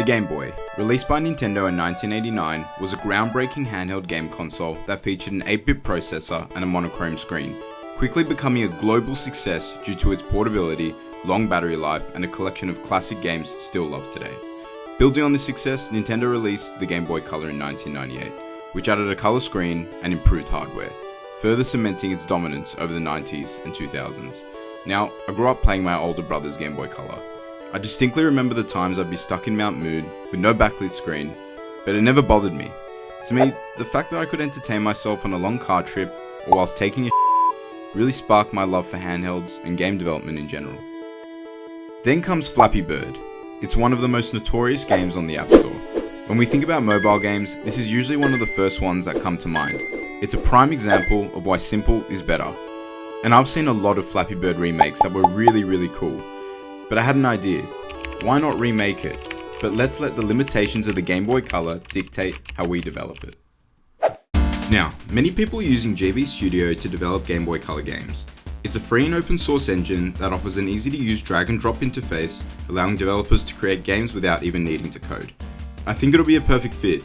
Game Boy, released by Nintendo in 1989, was a groundbreaking handheld game console that featured an 8-bit processor and a monochrome screen, quickly becoming a global success due to its portability, long battery life, and a collection of classic games still loved today. Building on this success, Nintendo released the Game Boy Color in 1998, which added a color screen and improved hardware, further cementing its dominance over the 90s and 2000s. Now, I grew up playing my older brother's Game Boy Color. I distinctly remember the times I'd be stuck in Mount Mood with no backlit screen, but it never bothered me. To me, the fact that I could entertain myself on a long car trip or whilst taking a really sparked my love for handhelds and game development in general. Then comes Flappy Bird. It's one of the most notorious games on the App Store. When we think about mobile games, this is usually one of the first ones that come to mind. It's a prime example of why simple is better. And I've seen a lot of Flappy Bird remakes that were really cool. But I had an idea. Why not remake it? But let's let the limitations of the Game Boy Color dictate how we develop it. Now, many people are using gbstudio to develop Game Boy Color games. It's a free and open source engine that offers an easy to use drag and drop interface, allowing developers to create games without even needing to code. I think it'll be a perfect fit.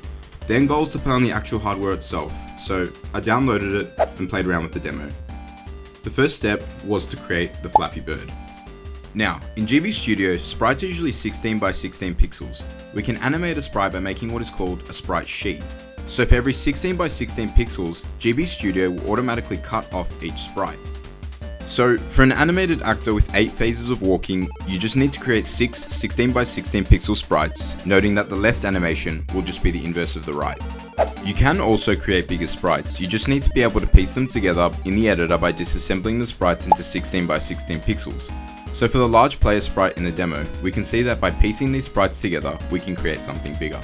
The end goal is to play on the actual hardware itself, so I downloaded it and played around with the demo. The first step was to create the Flappy Bird. Now, in gbstudio, sprites are usually 16 by 16 pixels. We can animate a sprite by making what is called a sprite sheet. So for every 16 by 16 pixels, gbstudio will automatically cut off each sprite. So for an animated actor with 8 phases of walking, you just need to create 6 16 by 16 pixel sprites, noting that the left animation will just be the inverse of the right. You can also create bigger sprites, you just need to be able to piece them together in the editor by disassembling the sprites into 16 by 16 pixels. So for the large player sprite in the demo, we can see that by piecing these sprites together, we can create something bigger.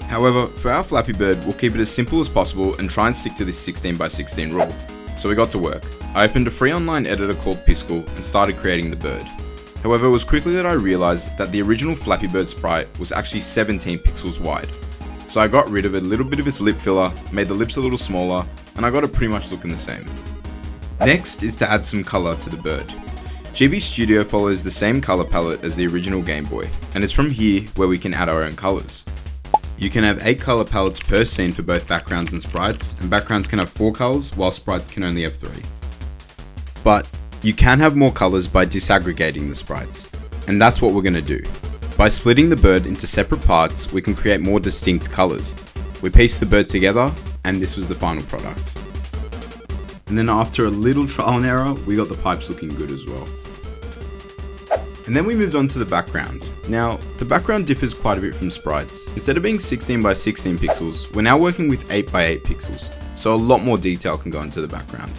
However, for our Flappy Bird, we'll keep it as simple as possible and try and stick to this 16 by 16 rule. So we got to work. I opened a free online editor called Biscuits and started creating the bird. However, it was quickly that I realized that the original Flappy Bird sprite was actually 17 pixels wide. So I got rid of a little bit of its lip filler, made the lips a little smaller, and I got it pretty much looking the same. Next is to add some color to the bird. gbstudio follows the same color palette as the original Game Boy, and it's from here where we can add our own colors. You can have 8 color palettes per scene for both backgrounds and sprites, and backgrounds can have 4 colors while sprites can only have 3. But you can have more colors by disaggregating the sprites, and that's what we're going to do. By splitting the bird into separate parts, we can create more distinct colors. We pieced the bird together, and this was the final product. And then after a little trial and error, we got the pipes looking good as well. And then we moved on to the background. Now, the background differs quite a bit from sprites. Instead of being 16 by 16 pixels, we're now working with 8 by 8 pixels, so a lot more detail can go into the background.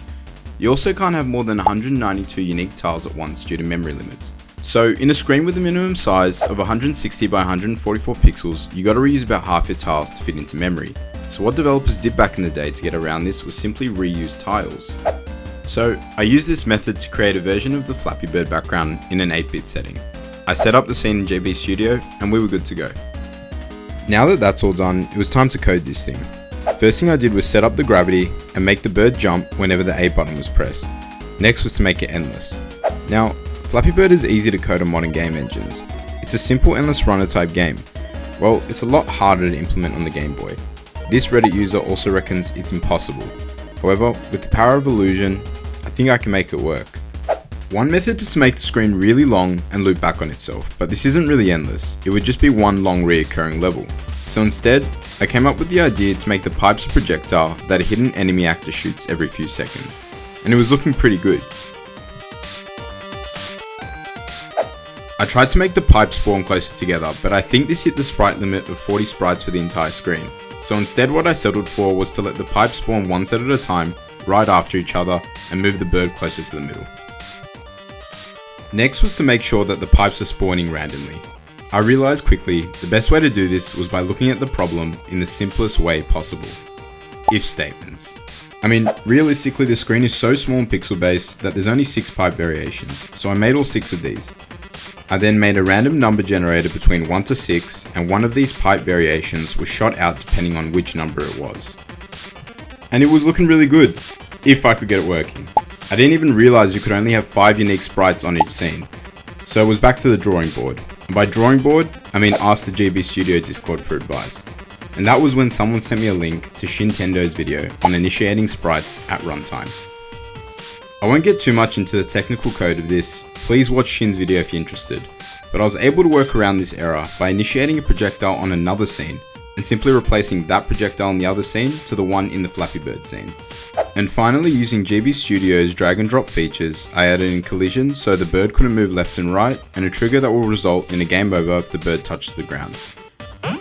You also can't have more than 192 unique tiles at once due to memory limits. So in a screen with a minimum size of 160 by 144 pixels, you gotta reuse about half your tiles to fit into memory. So what developers did back in the day to get around this was simply reuse tiles. So I used this method to create a version of the Flappy Bird background in an 8-bit setting. I set up the scene in gbstudio and we were good to go. Now that that's all done, it was time to code this thing. First thing I did was set up the gravity and make the bird jump whenever the A button was pressed. Next was to make it endless. Now, Flappy Bird is easy to code on modern game engines. It's a simple endless runner type game. Well, it's a lot harder to implement on the Game Boy. This Reddit user also reckons it's impossible. However, with the power of illusion, I think I can make it work. One method is to make the screen really long and loop back on itself, but this isn't really endless, it would just be one long reoccurring level. So instead, I came up with the idea to make the pipes a projectile that a hidden enemy actor shoots every few seconds, and it was looking pretty good. I tried to make the pipes spawn closer together, but I think this hit the sprite limit of 40 sprites for the entire screen. So instead what I settled for was to let the pipes spawn one set at a time, right after each other, and move the bird closer to the middle. Next was to make sure that the pipes are spawning randomly. I realized quickly the best way to do this was by looking at the problem in the simplest way possible. If statements. I mean, realistically the screen is so small and pixel based that there's only 6 pipe variations, so I made all 6 of these. I then made a random number generator between 1 to 6, and one of these pipe variations was shot out depending on which number it was. And it was looking really good, if I could get it working. I didn't even realize you could only have 5 unique sprites on each scene, so it was back to the drawing board. And by drawing board, asked the gbstudio Discord for advice. And that was when someone sent me a link to Shintendo's video on initiating sprites at runtime. I won't get too much into the technical code of this, please watch Shin's video if you're interested, but I was able to work around this error by initiating a projectile on another scene, and simply replacing that projectile in the other scene to the one in the Flappy Bird scene. And finally, using gbstudio's drag and drop features, I added in collision so the bird couldn't move left and right, and a trigger that will result in a game over if the bird touches the ground.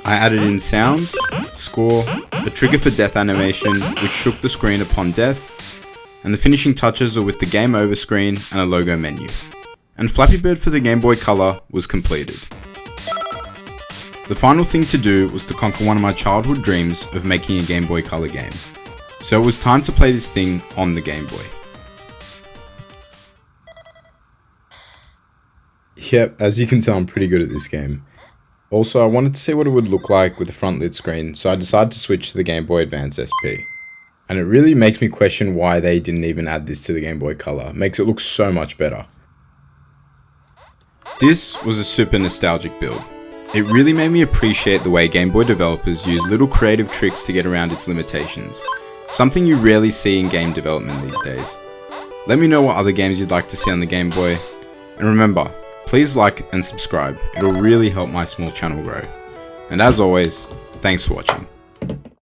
I added in sounds, score, a trigger for death animation which shook the screen upon death, and the finishing touches are with the game over screen and a logo menu. And Flappy Bird for the Gameboy Color was completed. The final thing to do was to conquer one of my childhood dreams of making a Game Boy Color game. So it was time to play this thing on the Game Boy. Yep, as you can tell I'm pretty good at this game. Also, I wanted to see what it would look like with the front lit screen, so I decided to switch to the Game Boy Advance SP. And it really makes me question why they didn't even add this to the Game Boy Color. It makes it look so much better. This was a super nostalgic build. It really made me appreciate the way Game Boy developers use little creative tricks to get around its limitations. Something you rarely see in game development these days. Let me know what other games you'd like to see on the Game Boy. And remember, please like and subscribe, it'll really help my small channel grow. And as always, thanks for watching.